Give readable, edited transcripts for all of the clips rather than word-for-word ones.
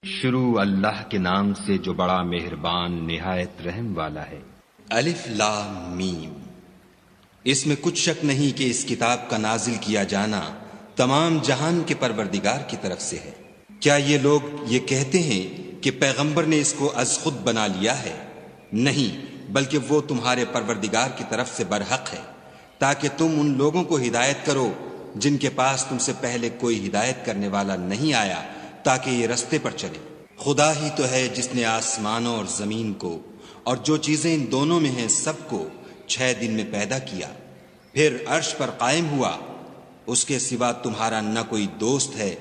شروع اللہ کے نام سے جو بڑا مہربان نہایت رحم والا ہے۔ الف لام میم۔ اس میں کچھ شک نہیں کہ اس کتاب کا نازل کیا جانا تمام جہان کے پروردگار کی طرف سے ہے۔ کیا یہ لوگ یہ کہتے ہیں کہ پیغمبر نے اس کو از خود بنا لیا ہے؟ نہیں، بلکہ وہ تمہارے پروردگار کی طرف سے برحق ہے، تاکہ تم ان لوگوں کو ہدایت کرو جن کے پاس تم سے پہلے کوئی ہدایت کرنے والا نہیں آیا، تاکہ یہ رستے پر چلے۔ خدا ہی تو ہے جس نے آسمانوں اور زمین کو اور جو چیزیں ان دونوں میں ہیں سب کو 6 دن میں پیدا کیا، پھر عرش پر قائم ہوا۔ اس کے سوا تمہارا نہ کوئی دوست ہے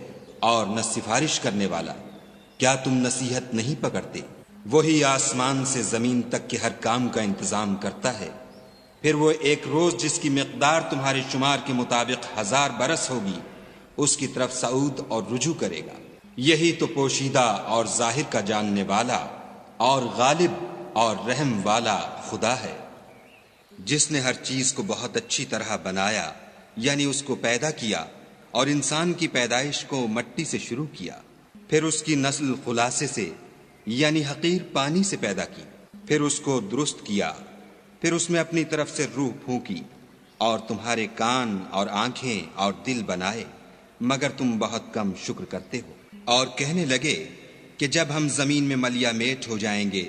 اور نہ سفارش کرنے والا۔ کیا تم نصیحت نہیں پکڑتے؟ وہی آسمان سے زمین تک کے ہر کام کا انتظام کرتا ہے، پھر وہ ایک روز جس کی مقدار تمہارے شمار کے مطابق 1000 برس ہوگی، اس کی طرف صعود اور رجوع کرے گا۔ یہی تو پوشیدہ اور ظاہر کا جاننے والا اور غالب اور رحم والا خدا ہے، جس نے ہر چیز کو بہت اچھی طرح بنایا، یعنی اس کو پیدا کیا، اور انسان کی پیدائش کو مٹی سے شروع کیا، پھر اس کی نسل خلاصے سے یعنی حقیر پانی سے پیدا کی، پھر اس کو درست کیا، پھر اس میں اپنی طرف سے روح پھونکی، اور تمہارے کان اور آنکھیں اور دل بنائے، مگر تم بہت کم شکر کرتے ہو۔ اور کہنے لگے کہ جب ہم زمین میں ملیا میٹ ہو جائیں گے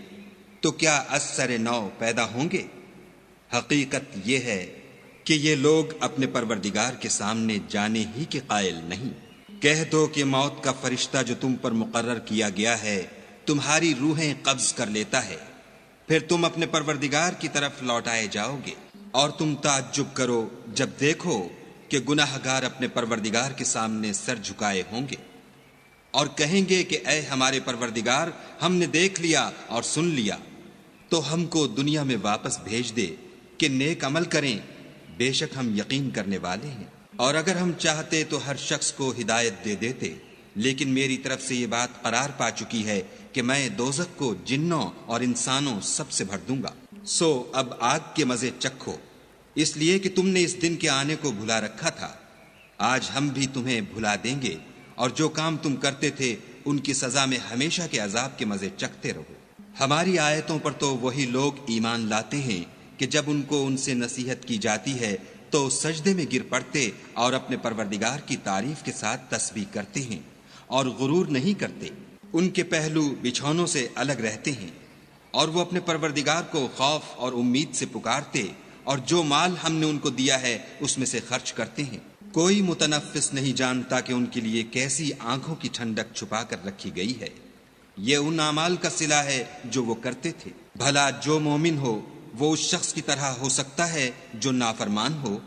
تو کیا از سر نو پیدا ہوں گے؟ حقیقت یہ ہے کہ یہ لوگ اپنے پروردگار کے سامنے جانے ہی کے قائل نہیں۔ کہہ دو کہ موت کا فرشتہ جو تم پر مقرر کیا گیا ہے تمہاری روحیں قبض کر لیتا ہے، پھر تم اپنے پروردگار کی طرف لوٹائے جاؤ گے، اور تم تعجب کرو جب دیکھو کہ گناہ گار اپنے پروردگار کے سامنے سر جھکائے ہوں گے، اور کہیں گے کہ اے ہمارے پروردگار، ہم نے دیکھ لیا اور سن لیا، تو ہم کو دنیا میں واپس بھیج دے کہ نیک عمل کریں، بے شک ہم یقین کرنے والے ہیں۔ اور اگر ہم چاہتے تو ہر شخص کو ہدایت دے دیتے، لیکن میری طرف سے یہ بات قرار پا چکی ہے کہ میں دوزخ کو جنوں اور انسانوں سب سے بھر دوں گا۔ سو اب آگ کے مزے چکھو، اس لیے کہ تم نے اس دن کے آنے کو بھلا رکھا تھا۔ آج ہم بھی تمہیں بھلا دیں گے، اور جو کام تم کرتے تھے ان کی سزا میں ہمیشہ کے عذاب کے مزے چکھتے رہو۔ ہماری آیتوں پر تو وہی لوگ ایمان لاتے ہیں کہ جب ان کو ان سے نصیحت کی جاتی ہے تو سجدے میں گر پڑتے اور اپنے پروردگار کی تعریف کے ساتھ تسبیح کرتے ہیں اور غرور نہیں کرتے۔ ان کے پہلو بچھونوں سے الگ رہتے ہیں، اور وہ اپنے پروردگار کو خوف اور امید سے پکارتے، اور جو مال ہم نے ان کو دیا ہے اس میں سے خرچ کرتے ہیں۔ کوئی متنفس نہیں جانتا کہ ان کے لیے کیسی آنکھوں کی ٹھنڈک چھپا کر رکھی گئی ہے۔ یہ ان اعمال کا صلہ ہے جو وہ کرتے تھے۔ بھلا جو مومن ہو وہ اس شخص کی طرح ہو سکتا ہے جو نافرمان ہو؟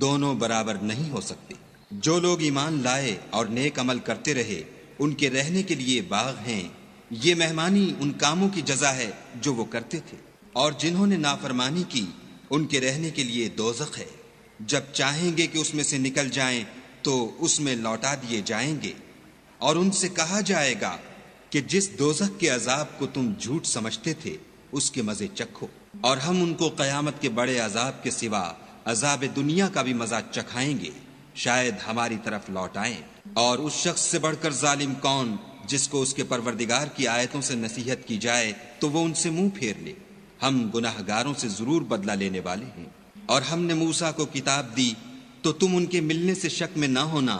دونوں برابر نہیں ہو سکتے۔ جو لوگ ایمان لائے اور نیک عمل کرتے رہے ان کے رہنے کے لیے باغ ہیں، یہ مہمانی ان کاموں کی جزا ہے جو وہ کرتے تھے۔ اور جنہوں نے نافرمانی کی ان کے رہنے کے لیے دوزخ ہے، جب چاہیں گے کہ اس میں سے نکل جائیں تو اس میں لوٹا دیے جائیں گے، اور ان سے کہا جائے گا کہ جس دوزخ کے عذاب کو تم جھوٹ سمجھتے تھے اس کے مزے چکھو، اور ہم ان کو قیامت کے بڑے عذاب کے سوا عذاب دنیا کا بھی مزہ چکھائیں گے، شاید ہماری طرف لوٹائیں۔ اور اس شخص سے بڑھ کر ظالم کون جس کو اس کے پروردگار کی آیتوں سے نصیحت کی جائے تو وہ ان سے منہ پھیر لے۔ ہم گناہ گاروں سے ضرور بدلہ لینے والے ہیں۔ اور ہم نے موسیٰ کو کتاب دی تو تم ان کے ملنے سے شک میں نہ ہونا،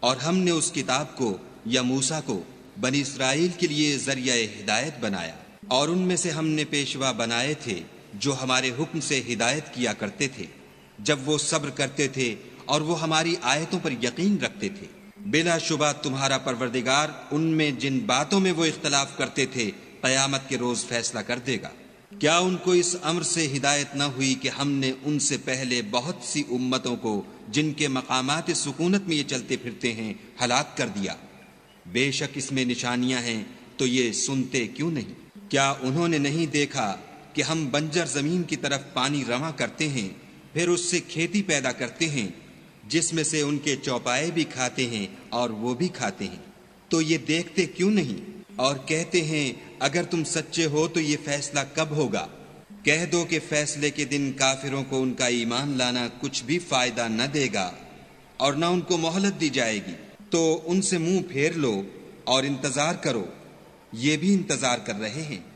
اور ہم نے اس کتاب کو یا موسیٰ کو بنی اسرائیل کے لیے ذریعہ ہدایت بنایا، اور ان میں سے ہم نے پیشوا بنائے تھے جو ہمارے حکم سے ہدایت کیا کرتے تھے جب وہ صبر کرتے تھے اور وہ ہماری آیتوں پر یقین رکھتے تھے۔ بلا شبہ تمہارا پروردگار ان میں جن باتوں میں وہ اختلاف کرتے تھے قیامت کے روز فیصلہ کر دے گا۔ کیا ان کو اس امر سے ہدایت نہ ہوئی کہ ہم نے ان سے پہلے بہت سی امتوں کو جن کے مقامات سکونت میں یہ چلتے پھرتے ہیں ہلاک کر دیا؟ بے شک اس میں نشانیاں ہیں، تو یہ سنتے کیوں نہیں؟ کیا انہوں نے نہیں دیکھا کہ ہم بنجر زمین کی طرف پانی رواں کرتے ہیں، پھر اس سے کھیتی پیدا کرتے ہیں جس میں سے ان کے چوپائے بھی کھاتے ہیں اور وہ بھی کھاتے ہیں، تو یہ دیکھتے کیوں نہیں؟ اور کہتے ہیں اگر تم سچے ہو تو یہ فیصلہ کب ہوگا؟ کہہ دو کہ فیصلے کے دن کافروں کو ان کا ایمان لانا کچھ بھی فائدہ نہ دے گا، اور نہ ان کو مہلت دی جائے گی۔ تو ان سے منہ پھیر لو اور انتظار کرو، یہ بھی انتظار کر رہے ہیں۔